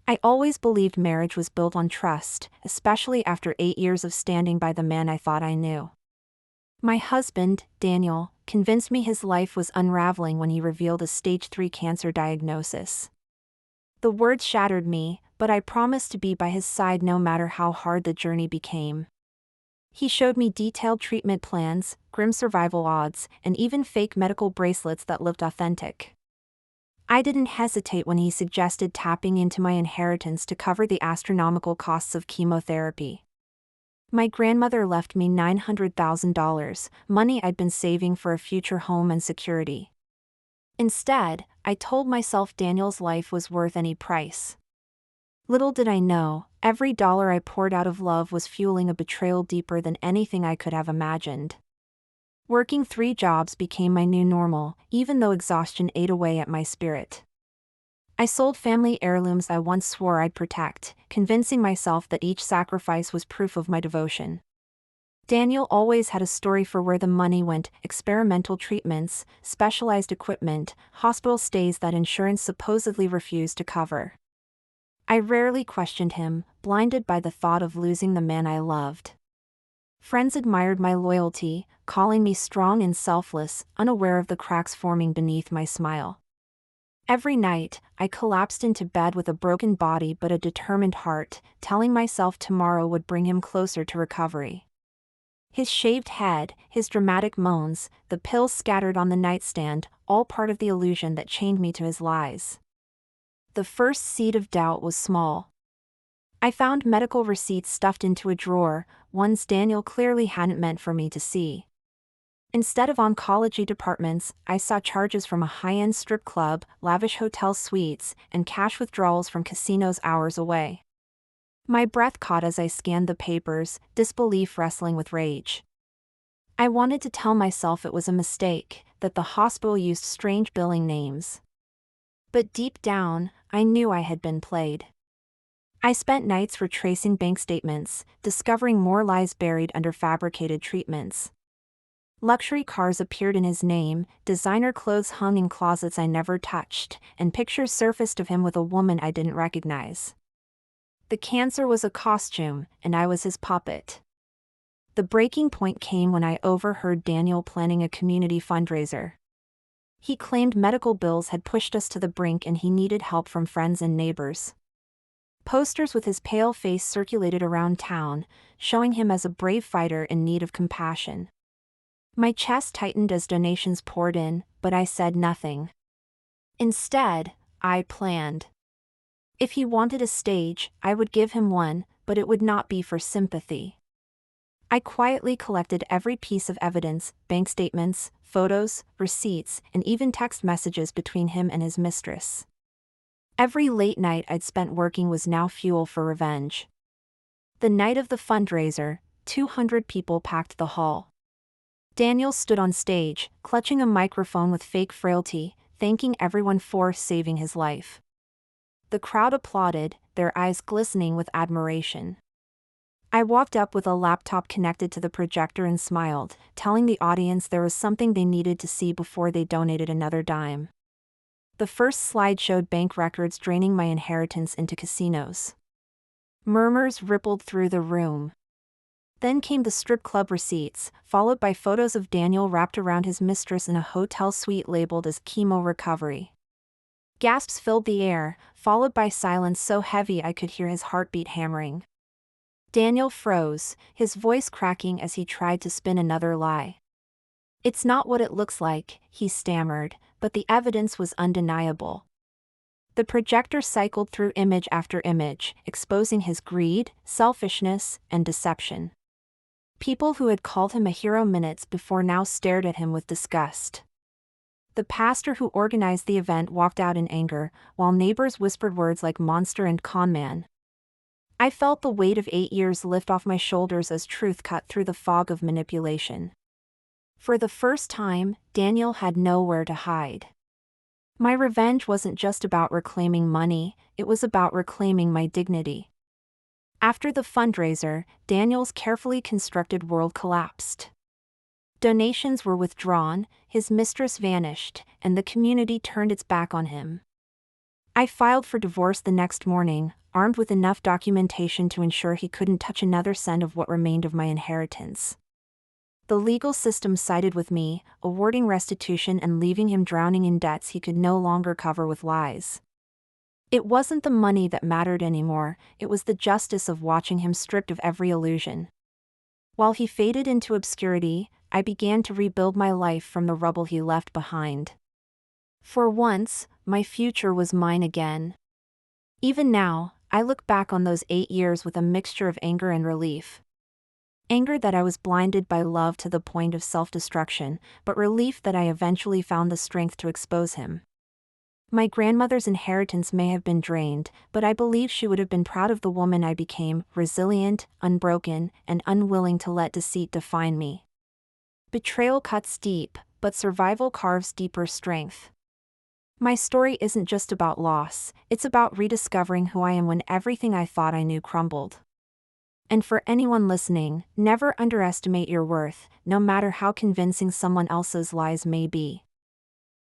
I always believed marriage was built on trust, especially after 8 years of standing by the man I thought I knew. My husband, Daniel, convinced me his life was unraveling when he revealed a stage 3 cancer diagnosis. The words shattered me, but I promised to be by his side no matter how hard the journey became. He showed me detailed treatment plans, grim survival odds, and even fake medical bracelets that looked authentic. I didn't hesitate when he suggested tapping into my inheritance to cover the astronomical costs of chemotherapy. My grandmother left me $900,000, money I'd been saving for a future home and security. Instead, I told myself Daniel's life was worth any price. Little did I know, every dollar I poured out of love was fueling a betrayal deeper than anything I could have imagined. Working 3 jobs became my new normal, even though exhaustion ate away at my spirit. I sold family heirlooms I once swore I'd protect, convincing myself that each sacrifice was proof of my devotion. Daniel always had a story for where the money went: experimental treatments, specialized equipment, hospital stays that insurance supposedly refused to cover. I rarely questioned him, blinded by the thought of losing the man I loved. Friends admired my loyalty, calling me strong and selfless, unaware of the cracks forming beneath my smile. Every night, I collapsed into bed with a broken body but a determined heart, telling myself tomorrow would bring him closer to recovery. His shaved head, his dramatic moans, the pills scattered on the nightstand, all part of the illusion that chained me to his lies. The first seed of doubt was small. I found medical receipts stuffed into a drawer, ones Daniel clearly hadn't meant for me to see. Instead of oncology departments, I saw charges from a high-end strip club, lavish hotel suites, and cash withdrawals from casinos hours away. My breath caught as I scanned the papers, disbelief wrestling with rage. I wanted to tell myself it was a mistake, that the hospital used strange billing names. But deep down, I knew I had been played. I spent nights retracing bank statements, discovering more lies buried under fabricated treatments. Luxury cars appeared in his name, designer clothes hung in closets I never touched, and pictures surfaced of him with a woman I didn't recognize. The cancer was a costume, and I was his puppet. The breaking point came when I overheard Daniel planning a community fundraiser. He claimed medical bills had pushed us to the brink and he needed help from friends and neighbors. Posters with his pale face circulated around town, showing him as a brave fighter in need of compassion. My chest tightened as donations poured in, but I said nothing. Instead, I planned. If he wanted a stage, I would give him one, but it would not be for sympathy. I quietly collected every piece of evidence: bank statements, photos, receipts, and even text messages between him and his mistress. Every late night I'd spent working was now fuel for revenge. The night of the fundraiser, 200 people packed the hall. Daniel stood on stage, clutching a microphone with fake frailty, thanking everyone for saving his life. The crowd applauded, their eyes glistening with admiration. I walked up with a laptop connected to the projector and smiled, telling the audience there was something they needed to see before they donated another dime. The first slide showed bank records draining my inheritance into casinos. Murmurs rippled through the room. Then came the strip club receipts, followed by photos of Daniel wrapped around his mistress in a hotel suite labeled as Chemo recovery. Gasps filled the air, followed by silence so heavy I could hear his heartbeat hammering. Daniel froze, his voice cracking as he tried to spin another lie. "It's not what it looks like," he stammered, but the evidence was undeniable. The projector cycled through image after image, exposing his greed, selfishness, and deception. People who had called him a hero minutes before now stared at him with disgust. The pastor who organized the event walked out in anger, while neighbors whispered words like monster and conman. I felt the weight of 8 years lift off my shoulders as truth cut through the fog of manipulation. For the first time, Daniel had nowhere to hide. My revenge wasn't just about reclaiming money, it was about reclaiming my dignity. After the fundraiser, Daniel's carefully constructed world collapsed. Donations were withdrawn, his mistress vanished, and the community turned its back on him. I filed for divorce the next morning, armed with enough documentation to ensure he couldn't touch another cent of what remained of my inheritance. The legal system sided with me, awarding restitution and leaving him drowning in debts he could no longer cover with lies. It wasn't the money that mattered anymore, it was the justice of watching him stripped of every illusion. While he faded into obscurity, I began to rebuild my life from the rubble he left behind. For once, my future was mine again. Even now, I look back on those 8 years with a mixture of anger and relief. Anger that I was blinded by love to the point of self-destruction, but relief that I eventually found the strength to expose him. My grandmother's inheritance may have been drained, but I believe she would have been proud of the woman I became, resilient, unbroken, and unwilling to let deceit define me. Betrayal cuts deep, but survival carves deeper strength. My story isn't just about loss, it's about rediscovering who I am when everything I thought I knew crumbled. And for anyone listening, never underestimate your worth, no matter how convincing someone else's lies may be.